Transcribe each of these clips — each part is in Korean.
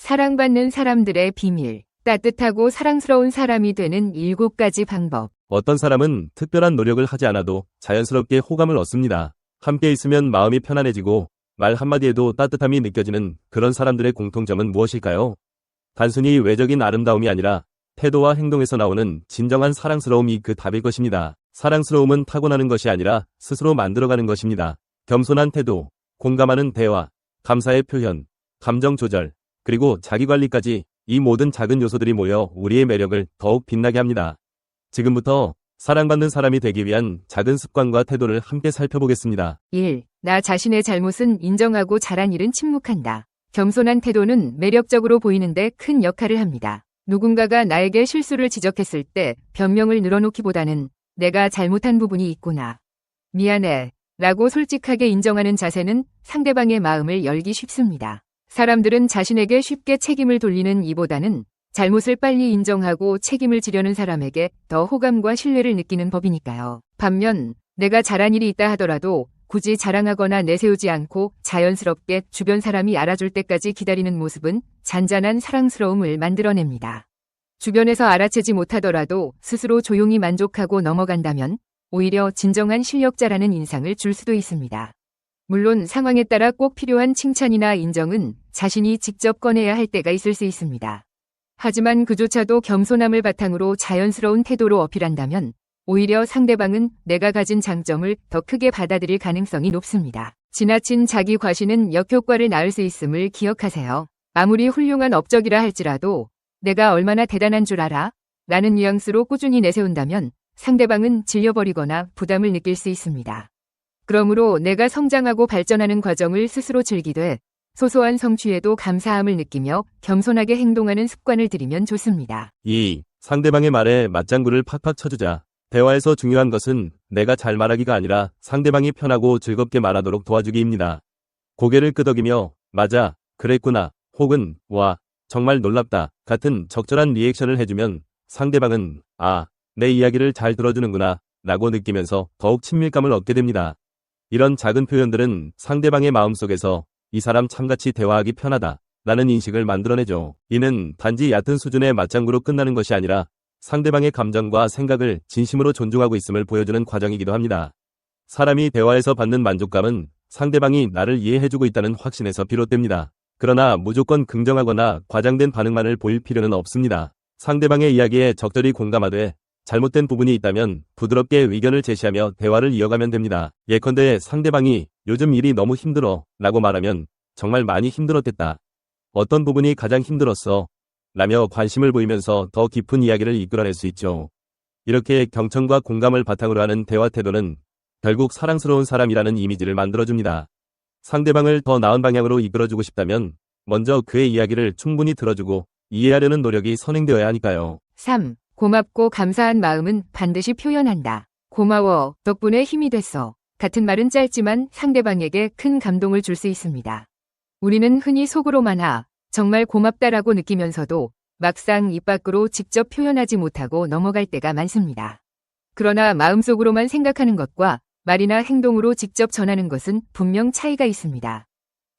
사랑받는 사람들의 비밀. 따뜻하고 사랑스러운 사람이 되는 7가지 방법. 어떤 사람은 특별한 노력을 하지 않아도 자연스럽게 호감을 얻습니다. 함께 있으면 마음이 편안해지고 말 한마디에도 따뜻함이 느껴지는 그런 사람들의 공통점은 무엇일까요? 단순히 외적인 아름다움이 아니라 태도와 행동에서 나오는 진정한 사랑스러움이 그 답일 것입니다. 사랑스러움은 타고나는 것이 아니라 스스로 만들어가는 것입니다. 겸손한 태도, 공감하는 대화, 감사의 표현, 감정 조절, 그리고 자기관리까지 이 모든 작은 요소들이 모여 우리의 매력을 더욱 빛나게 합니다. 지금부터 사랑받는 사람이 되기 위한 작은 습관과 태도를 함께 살펴보겠습니다. 1. 나 자신의 잘못은 인정하고 잘한 일은 침묵한다. 겸손한 태도는 매력적으로 보이는데 큰 역할을 합니다. 누군가가 나에게 실수를 지적했을 때 변명을 늘어놓기보다는 내가 잘못한 부분이 있구나. 미안해. 라고 솔직하게 인정하는 자세는 상대방의 마음을 열기 쉽습니다. 사람들은 자신에게 쉽게 책임을 돌리는 이보다는 잘못을 빨리 인정하고 책임을 지려는 사람에게 더 호감과 신뢰를 느끼는 법이니까요. 반면 내가 잘한 일이 있다 하더라도 굳이 자랑하거나 내세우지 않고 자연스럽게 주변 사람이 알아줄 때까지 기다리는 모습은 잔잔한 사랑스러움을 만들어냅니다. 주변에서 알아채지 못하더라도 스스로 조용히 만족하고 넘어간다면 오히려 진정한 실력자라는 인상을 줄 수도 있습니다. 물론 상황에 따라 꼭 필요한 칭찬이나 인정은 자신이 직접 꺼내야 할 때가 있을 수 있습니다. 하지만 그조차도 겸손함을 바탕으로 자연스러운 태도로 어필한다면 오히려 상대방은 내가 가진 장점을 더 크게 받아들일 가능성이 높습니다. 지나친 자기 과시는 역효과를 낳을 수 있음을 기억하세요. 아무리 훌륭한 업적이라 할지라도 내가 얼마나 대단한 줄 알아? 라는 뉘앙스로 꾸준히 내세운다면 상대방은 질려버리거나 부담을 느낄 수 있습니다. 그러므로 내가 성장하고 발전하는 과정을 스스로 즐기되 소소한 성취에도 감사함을 느끼며 겸손하게 행동하는 습관을 들이면 좋습니다. 2. 상대방의 말에 맞장구를 팍팍 쳐주자. 대화에서 중요한 것은 내가 잘 말하기가 아니라 상대방이 편하고 즐겁게 말하도록 도와주기입니다. 고개를 끄덕이며 맞아, 그랬구나, 혹은 와, 정말 놀랍다 같은 적절한 리액션을 해주면 상대방은 아, 내 이야기를 잘 들어주는구나 라고 느끼면서 더욱 친밀감을 얻게 됩니다. 이런 작은 표현들은 상대방의 마음속에서 이 사람 참같이 대화하기 편하다 라는 인식을 만들어내죠. 이는 단지 얕은 수준의 맞장구로 끝나는 것이 아니라 상대방의 감정과 생각을 진심으로 존중하고 있음을 보여주는 과정이기도 합니다. 사람이 대화에서 받는 만족감은 상대방이 나를 이해해주고 있다는 확신에서 비롯됩니다. 그러나 무조건 긍정하거나 과장된 반응만을 보일 필요는 없습니다. 상대방의 이야기에 적절히 공감하되 잘못된 부분이 있다면 부드럽게 의견을 제시하며 대화를 이어가면 됩니다. 예컨대 상대방이 요즘 일이 너무 힘들어 라고 말하면 정말 많이 힘들었겠다. 어떤 부분이 가장 힘들었어? 라며 관심을 보이면서 더 깊은 이야기를 이끌어낼 수 있죠. 이렇게 경청과 공감을 바탕으로 하는 대화 태도는 결국 사랑스러운 사람이라는 이미지를 만들어줍니다. 상대방을 더 나은 방향으로 이끌어주고 싶다면 먼저 그의 이야기를 충분히 들어주고 이해하려는 노력이 선행되어야 하니까요. 3. 고맙고 감사한 마음은 반드시 표현한다. 고마워, 덕분에 힘이 됐어. 같은 말은 짧지만 상대방에게 큰 감동을 줄 수 있습니다. 우리는 흔히 속으로만 정말 고맙다라고 느끼면서도 막상 입 밖으로 직접 표현하지 못하고 넘어갈 때가 많습니다. 그러나 마음속으로만 생각하는 것과 말이나 행동으로 직접 전하는 것은 분명 차이가 있습니다.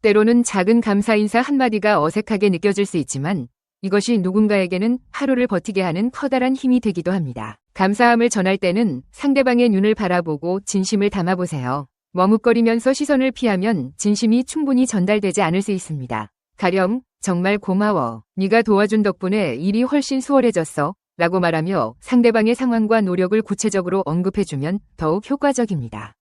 때로는 작은 감사 인사 한마디가 어색하게 느껴질 수 있지만 이것이 누군가에게는 하루를 버티게 하는 커다란 힘이 되기도 합니다. 감사함을 전할 때는 상대방의 눈을 바라보고 진심을 담아보세요. 머뭇거리면서 시선을 피하면 진심이 충분히 전달되지 않을 수 있습니다. 가령 정말 고마워. 네가 도와준 덕분에 일이 훨씬 수월해졌어. 라고 말하며 상대방의 상황과 노력을 구체적으로 언급해주면 더욱 효과적입니다.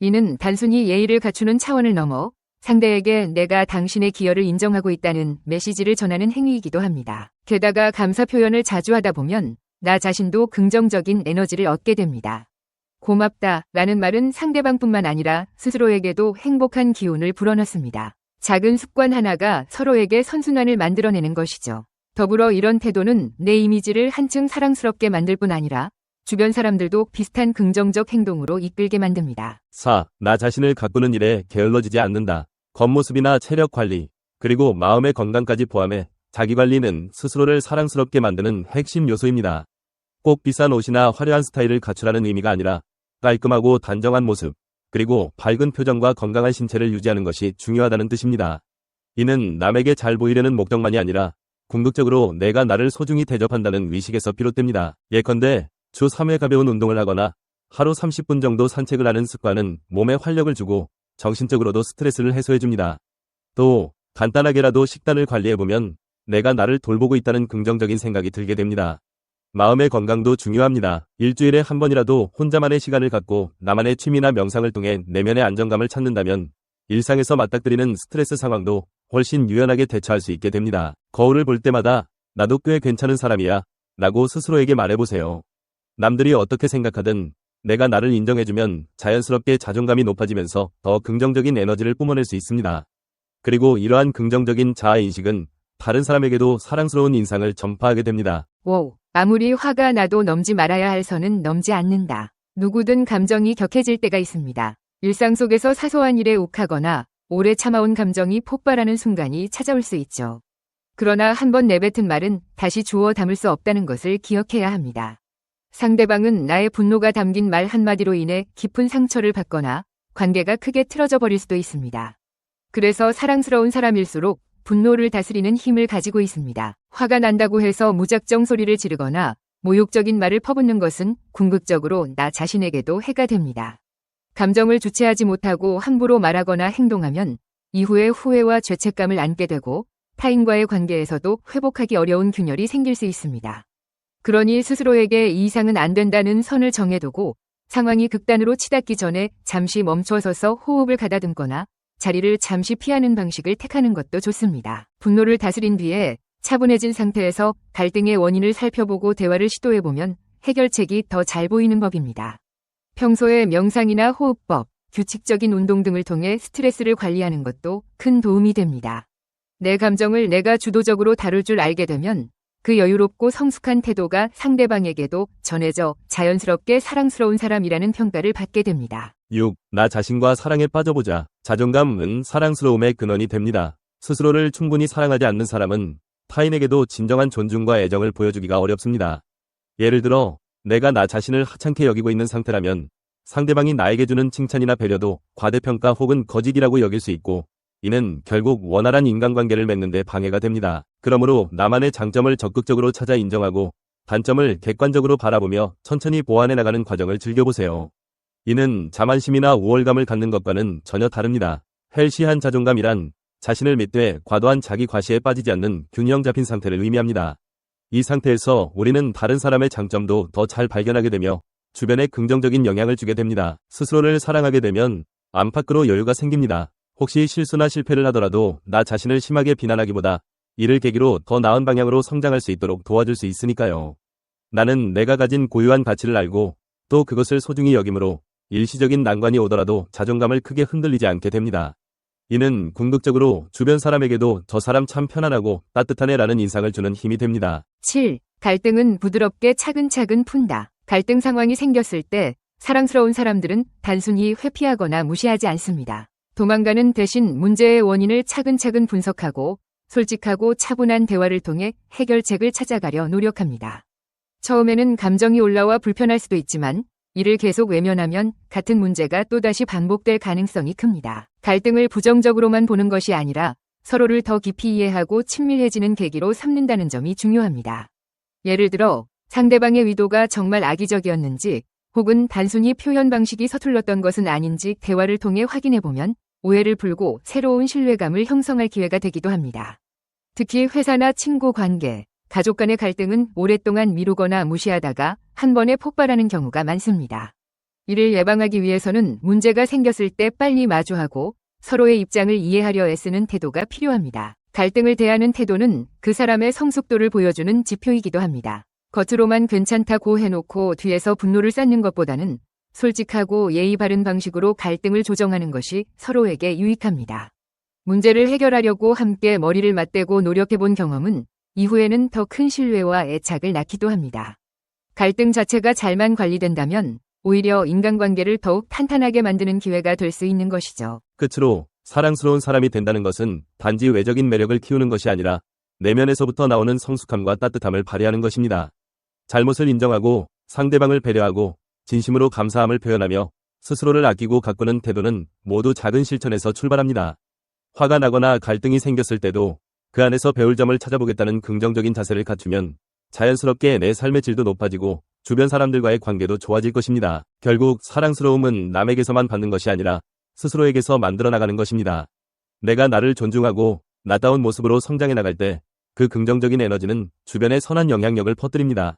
이는 단순히 예의를 갖추는 차원을 넘어 상대에게 내가 당신의 기여를 인정하고 있다는 메시지를 전하는 행위이기도 합니다. 게다가 감사 표현을 자주 하다 보면 나 자신도 긍정적인 에너지를 얻게 됩니다. 고맙다 라는 말은 상대방뿐만 아니라 스스로에게도 행복한 기운을 불어넣습니다. 작은 습관 하나가 서로에게 선순환을 만들어내는 것이죠. 더불어 이런 태도는 내 이미지를 한층 사랑스럽게 만들 뿐 아니라 주변 사람들도 비슷한 긍정적 행동으로 이끌게 만듭니다. 4. 나 자신을 가꾸는 일에 게을러지지 않는다. 겉모습이나 체력 관리, 그리고 마음의 건강까지 포함해 자기관리는 스스로를 사랑스럽게 만드는 핵심 요소입니다. 꼭 비싼 옷이나 화려한 스타일을 갖추라는 의미가 아니라 깔끔하고 단정한 모습, 그리고 밝은 표정과 건강한 신체를 유지하는 것이 중요하다는 뜻입니다. 이는 남에게 잘 보이려는 목적만이 아니라 궁극적으로 내가 나를 소중히 대접한다는 의식에서 비롯됩니다. 예컨대 주 3회 가벼운 운동을 하거나 하루 30분 정도 산책을 하는 습관은 몸에 활력을 주고 정신적으로도 스트레스를 해소해줍니다. 또 간단하게라도 식단을 관리해보면 내가 나를 돌보고 있다는 긍정적인 생각이 들게 됩니다. 마음의 건강도 중요합니다. 일주일에 한 번이라도 혼자만의 시간을 갖고 나만의 취미나 명상을 통해 내면의 안정감을 찾는다면 일상에서 맞닥뜨리는 스트레스 상황도 훨씬 유연하게 대처할 수 있게 됩니다. 거울을 볼 때마다 나도 꽤 괜찮은 사람이야 라고 스스로에게 말해보세요. 남들이 어떻게 생각하든 내가 나를 인정해주면 자연스럽게 자존감이 높아지면서 더 긍정적인 에너지를 뿜어낼 수 있습니다. 그리고 이러한 긍정적인 자아인식은 다른 사람에게도 사랑스러운 인상을 전파하게 됩니다. 워, 아무리 화가 나도 넘지 말아야 할 선은 넘지 않는다. 누구든 감정이 격해질 때가 있습니다. 일상 속에서 사소한 일에 욱하거나 오래 참아온 감정이 폭발하는 순간이 찾아올 수 있죠. 그러나 한번 내뱉은 말은 다시 주워 담을 수 없다는 것을 기억해야 합니다. 상대방은 나의 분노가 담긴 말 한마디로 인해 깊은 상처를 받거나 관계가 크게 틀어져 버릴 수도 있습니다. 그래서 사랑스러운 사람일수록 분노를 다스리는 힘을 가지고 있습니다. 화가 난다고 해서 무작정 소리를 지르거나 모욕적인 말을 퍼붓는 것은 궁극적으로 나 자신에게도 해가 됩니다. 감정을 주체하지 못하고 함부로 말하거나 행동하면 이후에 후회와 죄책감을 안게 되고 타인과의 관계에서도 회복하기 어려운 균열이 생길 수 있습니다. 그러니 스스로에게 이 이상은 안 된다는 선을 정해두고 상황이 극단으로 치닫기 전에 잠시 멈춰서서 호흡을 가다듬거나 자리를 잠시 피하는 방식을 택하는 것도 좋습니다. 분노를 다스린 뒤에 차분해진 상태에서 갈등의 원인을 살펴보고 대화를 시도해보면 해결책이 더 잘 보이는 법입니다. 평소에 명상이나 호흡법, 규칙적인 운동 등을 통해 스트레스를 관리하는 것도 큰 도움이 됩니다. 내 감정을 내가 주도적으로 다룰 줄 알게 되면 그 여유롭고 성숙한 태도가 상대방에게도 전해져 자연스럽게 사랑스러운 사람이라는 평가를 받게 됩니다. 6. 나 자신과 사랑에 빠져보자. 자존감은 사랑스러움의 근원이 됩니다. 스스로를 충분히 사랑하지 않는 사람은 타인에게도 진정한 존중과 애정을 보여주기가 어렵습니다. 예를 들어 내가 나 자신을 하찮게 여기고 있는 상태라면 상대방이 나에게 주는 칭찬이나 배려도 과대평가 혹은 거짓이라고 여길 수 있고 이는 결국 원활한 인간관계를 맺는 데 방해가 됩니다. 그러므로 나만의 장점을 적극적으로 찾아 인정하고 단점을 객관적으로 바라보며 천천히 보완해 나가는 과정을 즐겨보세요. 이는 자만심이나 우월감을 갖는 것과는 전혀 다릅니다. 헬시한 자존감이란 자신을 믿되 과도한 자기 과시에 빠지지 않는 균형 잡힌 상태를 의미합니다. 이 상태에서 우리는 다른 사람의 장점도 더 잘 발견하게 되며 주변에 긍정적인 영향을 주게 됩니다. 스스로를 사랑하게 되면 안팎으로 여유가 생깁니다. 혹시 실수나 실패를 하더라도 나 자신을 심하게 비난하기보다 이를 계기로 더 나은 방향으로 성장할 수 있도록 도와줄 수 있으니까요. 나는 내가 가진 고유한 가치를 알고 또 그것을 소중히 여기므로 일시적인 난관이 오더라도 자존감을 크게 흔들리지 않게 됩니다. 이는 궁극적으로 주변 사람에게도 저 사람 참 편안하고 따뜻하네라는 인상을 주는 힘이 됩니다. 7. 갈등은 부드럽게 차근차근 푼다. 갈등 상황이 생겼을 때 사랑스러운 사람들은 단순히 회피하거나 무시하지 않습니다. 도망가는 대신 문제의 원인을 차근차근 분석하고 솔직하고 차분한 대화를 통해 해결책을 찾아가려 노력합니다. 처음에는 감정이 올라와 불편할 수도 있지만 이를 계속 외면하면 같은 문제가 또다시 반복될 가능성이 큽니다. 갈등을 부정적으로만 보는 것이 아니라 서로를 더 깊이 이해하고 친밀해지는 계기로 삼는다는 점이 중요합니다. 예를 들어 상대방의 의도가 정말 악의적이었는지 혹은 단순히 표현 방식이 서툴렀던 것은 아닌지 대화를 통해 확인해보면 오해를 풀고 새로운 신뢰감을 형성할 기회가 되기도 합니다. 특히 회사나 친구 관계, 가족 간의 갈등은 오랫동안 미루거나 무시하다가 한 번에 폭발하는 경우가 많습니다. 이를 예방하기 위해서는 문제가 생겼을 때 빨리 마주하고 서로의 입장을 이해하려 애쓰는 태도가 필요합니다. 갈등을 대하는 태도는 그 사람의 성숙도를 보여주는 지표이기도 합니다. 겉으로만 괜찮다고 해놓고 뒤에서 분노를 쌓는 것보다는 솔직하고 예의 바른 방식으로 갈등을 조정하는 것이 서로에게 유익합니다. 문제를 해결하려고 함께 머리를 맞대고 노력해본 경험은 이후에는 더 큰 신뢰와 애착을 낳기도 합니다. 갈등 자체가 잘만 관리된다면 오히려 인간관계를 더욱 탄탄하게 만드는 기회가 될 수 있는 것이죠. 끝으로 사랑스러운 사람이 된다는 것은 단지 외적인 매력을 키우는 것이 아니라 내면에서부터 나오는 성숙함과 따뜻함을 발휘하는 것입니다. 잘못을 인정하고 상대방을 배려하고 진심으로 감사함을 표현하며 스스로를 아끼고 가꾸는 태도는 모두 작은 실천에서 출발합니다. 화가 나거나 갈등이 생겼을 때도 그 안에서 배울 점을 찾아보겠다는 긍정적인 자세를 갖추면 자연스럽게 내 삶의 질도 높아지고 주변 사람들과의 관계도 좋아질 것입니다. 결국 사랑스러움은 남에게서만 받는 것이 아니라 스스로에게서 만들어 나가는 것입니다. 내가 나를 존중하고 나다운 모습으로 성장해 나갈 때 그 긍정적인 에너지는 주변에 선한 영향력을 퍼뜨립니다.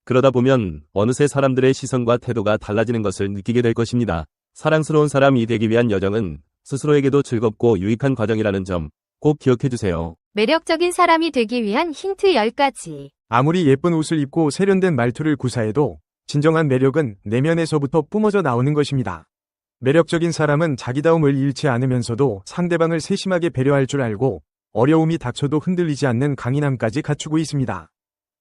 그러다 보면 어느새 사람들의 시선과 태도가 달라지는 것을 느끼게 될 것입니다. 사랑스러운 사람이 되기 위한 여정은 스스로에게도 즐겁고 유익한 과정이라는 점 꼭 기억해 주세요. 매력적인 사람이 되기 위한 힌트 10가지. 아무리 예쁜 옷을 입고 세련된 말투를 구사해도 진정한 매력은 내면에서부터 뿜어져 나오는 것입니다. 매력적인 사람은 자기다움을 잃지 않으면서도 상대방을 세심하게 배려할 줄 알고 어려움이 닥쳐도 흔들리지 않는 강인함까지 갖추고 있습니다.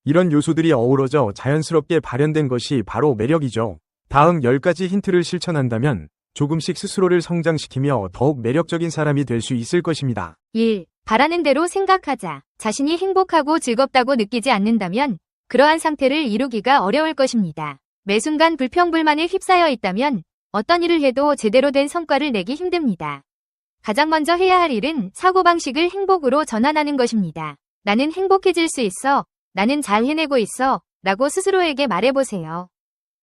이런 요소들이 어우러져 자연스럽게 발현된 것이 바로 매력이죠. 다음 10가지 힌트를 실천한다면 조금씩 스스로를 성장시키며 더욱 매력적인 사람이 될 수 있을 것입니다. 1. 바라는 대로 생각하자. 자신이 행복하고 즐겁다고 느끼지 않는다면 그러한 상태를 이루기가 어려울 것입니다. 매 순간 불평불만에 휩싸여 있다면 어떤 일을 해도 제대로 된 성과를 내기 힘듭니다. 가장 먼저 해야 할 일은 사고방식을 행복으로 전환하는 것입니다. 나는 행복해질 수 있어. 나는 잘 해내고 있어. 라고 스스로에게 말해보세요.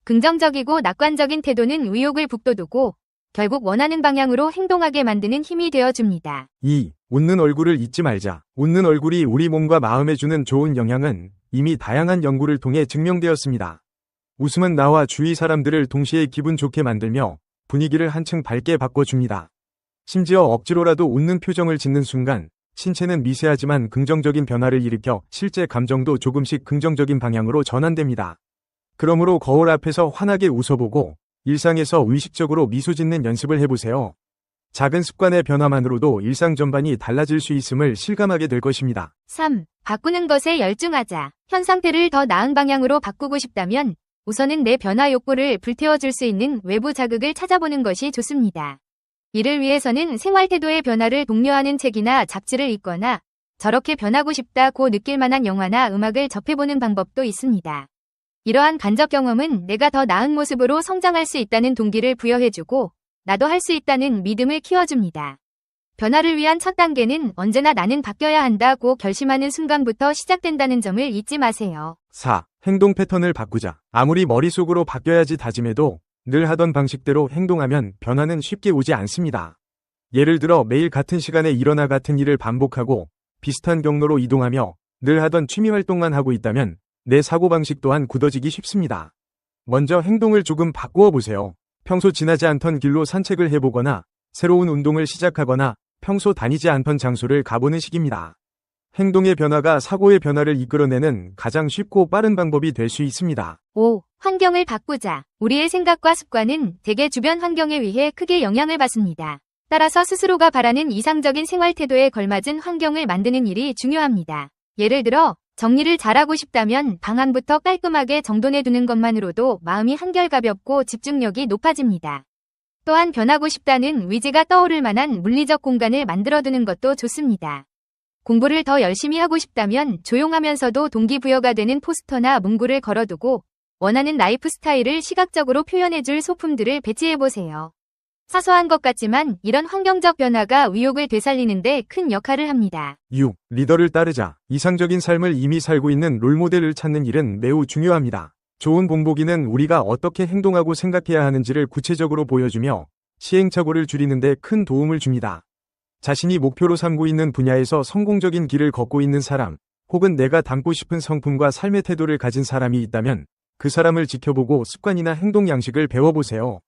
긍정적이고 낙관적인 태도는 의욕을 북돋우고 결국 원하는 방향으로 행동하게 만드는 힘이 되어줍니다. 2. 웃는 얼굴을 잊지 말자. 웃는 얼굴이 우리 몸과 마음에 주는 좋은 영향은 이미 다양한 연구를 통해 증명되었습니다. 웃음은 나와 주위 사람들을 동시에 기분 좋게 만들며 분위기를 한층 밝게 바꿔줍니다. 심지어 억지로라도 웃는 표정을 짓는 순간 신체는 미세하지만 긍정적인 변화를 일으켜 실제 감정도 조금씩 긍정적인 방향으로 전환됩니다. 그러므로 거울 앞에서 환하게 웃어보고 일상에서 의식적으로 미소 짓는 연습을 해보세요. 작은 습관의 변화만으로도 일상 전반이 달라질 수 있음을 실감하게 될 것입니다. 3. 바꾸는 것에 열중하자. 현 상태를 더 나은 방향으로 바꾸고 싶다면 우선은 내 변화 욕구를 불태워줄 수 있는 외부 자극을 찾아보는 것이 좋습니다. 이를 위해서는 생활 태도의 변화를 독려하는 책이나 잡지를 읽거나 저렇게 변하고 싶다고 느낄 만한 영화나 음악을 접해보는 방법도 있습니다. 이러한 간접 경험은 내가 더 나은 모습으로 성장할 수 있다는 동기를 부여해주고 나도 할 수 있다는 믿음을 키워줍니다. 변화를 위한 첫 단계는 언제나 나는 바뀌어야 한다고 결심하는 순간부터 시작된다는 점을 잊지 마세요. 4. 행동 패턴을 바꾸자. 아무리 머릿속으로 바뀌어야지 다짐해도 늘 하던 방식대로 행동하면 변화는 쉽게 오지 않습니다. 예를 들어 매일 같은 시간에 일어나 같은 일을 반복하고 비슷한 경로로 이동하며 늘 하던 취미 활동만 하고 있다면 내 사고방식 또한 굳어지기 쉽습니다. 먼저 행동을 조금 바꾸어 보세요. 평소 지나지 않던 길로 산책을 해보거나 새로운 운동을 시작하거나 평소 다니지 않던 장소를 가보는 식입니다. 행동의 변화가 사고의 변화를 이끌어내는 가장 쉽고 빠른 방법이 될 수 있습니다. 5. 환경을 바꾸자. 우리의 생각과 습관은 대개 주변 환경에 의해 크게 영향을 받습니다. 따라서 스스로가 바라는 이상적인 생활 태도에 걸맞은 환경을 만드는 일이 중요합니다. 예를 들어 정리를 잘하고 싶다면 방 안부터 깔끔하게 정돈해두는 것만으로도 마음이 한결 가볍고 집중력이 높아집니다. 또한 변하고 싶다는 의지가 떠오를 만한 물리적 공간을 만들어두는 것도 좋습니다. 공부를 더 열심히 하고 싶다면 조용하면서도 동기부여가 되는 포스터나 문구를 걸어두고 원하는 라이프 스타일을 시각적으로 표현해줄 소품들을 배치해보세요. 사소한 것 같지만 이런 환경적 변화가 의욕을 되살리는 데 큰 역할을 합니다. 6. 리더를 따르자. 이상적인 삶을 이미 살고 있는 롤모델을 찾는 일은 매우 중요합니다. 좋은 본보기는 우리가 어떻게 행동하고 생각해야 하는지를 구체적으로 보여주며 시행착오를 줄이는 데 큰 도움을 줍니다. 자신이 목표로 삼고 있는 분야에서 성공적인 길을 걷고 있는 사람, 혹은 내가 닮고 싶은 성품과 삶의 태도를 가진 사람이 있다면 그 사람을 지켜보고 습관이나 행동 양식을 배워보세요.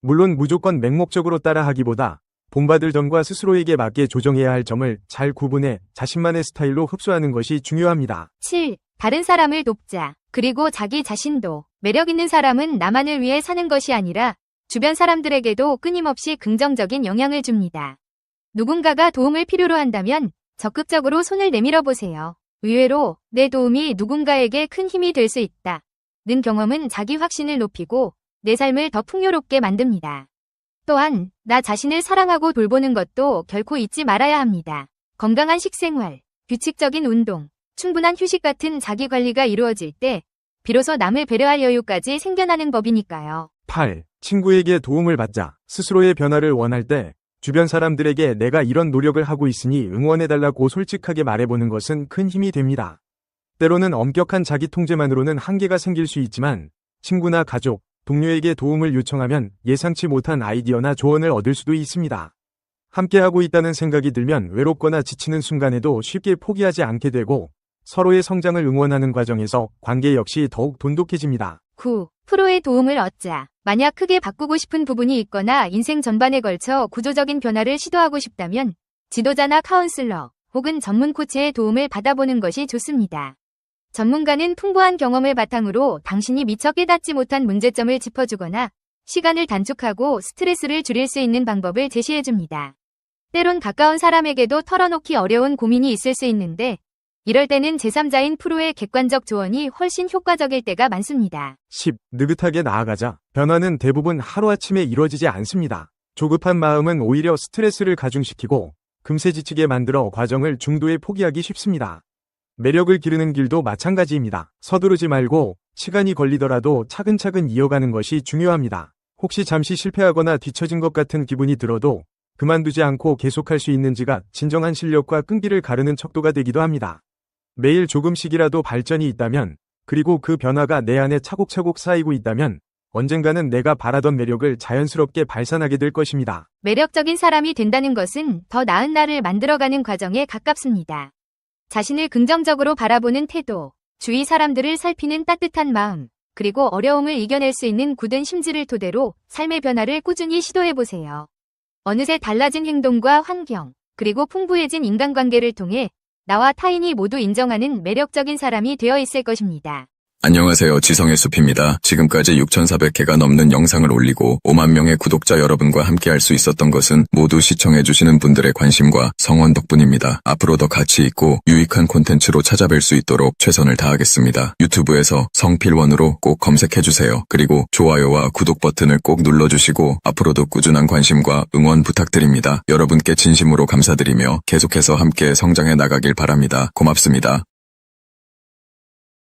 물론 무조건 맹목적으로 따라하기보다 본받을 점과 스스로에게 맞게 조정해야 할 점을 잘 구분해 자신만의 스타일로 흡수하는 것이 중요합니다. 7. 다른 사람을 돕자. 그리고 자기 자신도. 매력 있는 사람은 나만을 위해 사는 것이 아니라 주변 사람들에게도 끊임없이 긍정적인 영향을 줍니다. 누군가가 도움을 필요로 한다면 적극적으로 손을 내밀어 보세요. 의외로 내 도움이 누군가에게 큰 힘이 될 수 있다. 는 경험은 자기 확신을 높이고 내 삶을 더 풍요롭게 만듭니다. 또한 나 자신을 사랑하고 돌보는 것도 결코 잊지 말아야 합니다. 건강한 식생활, 규칙적인 운동, 충분한 휴식 같은 자기관리가 이루어질 때 비로소 남을 배려할 여유까지 생겨나는 법이니까요. 8. 친구에게 도움을 받자. 스스로의 변화를 원할 때 주변 사람들에게 내가 이런 노력을 하고 있으니 응원해달라고 솔직하게 말해보는 것은 큰 힘이 됩니다. 때로는 엄격한 자기 통제만으로는 한계가 생길 수 있지만 친구나 가족, 동료에게 도움을 요청하면 예상치 못한 아이디어나 조언을 얻을 수도 있습니다. 함께하고 있다는 생각이 들면 외롭거나 지치는 순간에도 쉽게 포기하지 않게 되고 서로의 성장을 응원하는 과정에서 관계 역시 더욱 돈독해집니다. 9. 프로의 도움을 얻자. 만약 크게 바꾸고 싶은 부분이 있거나 인생 전반에 걸쳐 구조적인 변화를 시도하고 싶다면 지도자나 카운슬러 혹은 전문 코치의 도움을 받아보는 것이 좋습니다. 전문가는 풍부한 경험을 바탕으로 당신이 미처 깨닫지 못한 문제점을 짚어주거나 시간을 단축하고 스트레스를 줄일 수 있는 방법을 제시해줍니다. 때론 가까운 사람에게도 털어놓기 어려운 고민이 있을 수 있는데 이럴 때는 제3자인 프로의 객관적 조언이 훨씬 효과적일 때가 많습니다. 10. 느긋하게 나아가자. 변화는 대부분 하루아침에 이루어지지 않습니다. 조급한 마음은 오히려 스트레스를 가중시키고 금세 지치게 만들어 과정을 중도에 포기하기 쉽습니다. 매력을 기르는 길도 마찬가지입니다. 서두르지 말고 시간이 걸리더라도 차근차근 이어가는 것이 중요합니다. 혹시 잠시 실패하거나 뒤처진 것 같은 기분이 들어도 그만두지 않고 계속할 수 있는지가 진정한 실력과 끈기를 가르는 척도가 되기도 합니다. 매일 조금씩이라도 발전이 있다면, 그리고 그 변화가 내 안에 차곡차곡 쌓이고 있다면 언젠가는 내가 바라던 매력을 자연스럽게 발산하게 될 것입니다. 매력적인 사람이 된다는 것은 더 나은 나를 만들어가는 과정에 가깝습니다. 자신을 긍정적으로 바라보는 태도, 주위 사람들을 살피는 따뜻한 마음, 그리고 어려움을 이겨낼 수 있는 굳은 심지를 토대로 삶의 변화를 꾸준히 시도해보세요. 어느새 달라진 행동과 환경, 그리고 풍부해진 인간관계를 통해 나와 타인이 모두 인정하는 매력적인 사람이 되어 있을 것입니다. 안녕하세요. 지성의 숲입니다. 지금까지 6,400개가 넘는 영상을 올리고 5만 명의 구독자 여러분과 함께할 수 있었던 것은 모두 시청해주시는 분들의 관심과 성원 덕분입니다. 앞으로 더 가치 있고 유익한 콘텐츠로 찾아뵐 수 있도록 최선을 다하겠습니다. 유튜브에서 성필원으로 꼭 검색해주세요. 그리고 좋아요와 구독 버튼을 꼭 눌러주시고 앞으로도 꾸준한 관심과 응원 부탁드립니다. 여러분께 진심으로 감사드리며 계속해서 함께 성장해 나가길 바랍니다. 고맙습니다.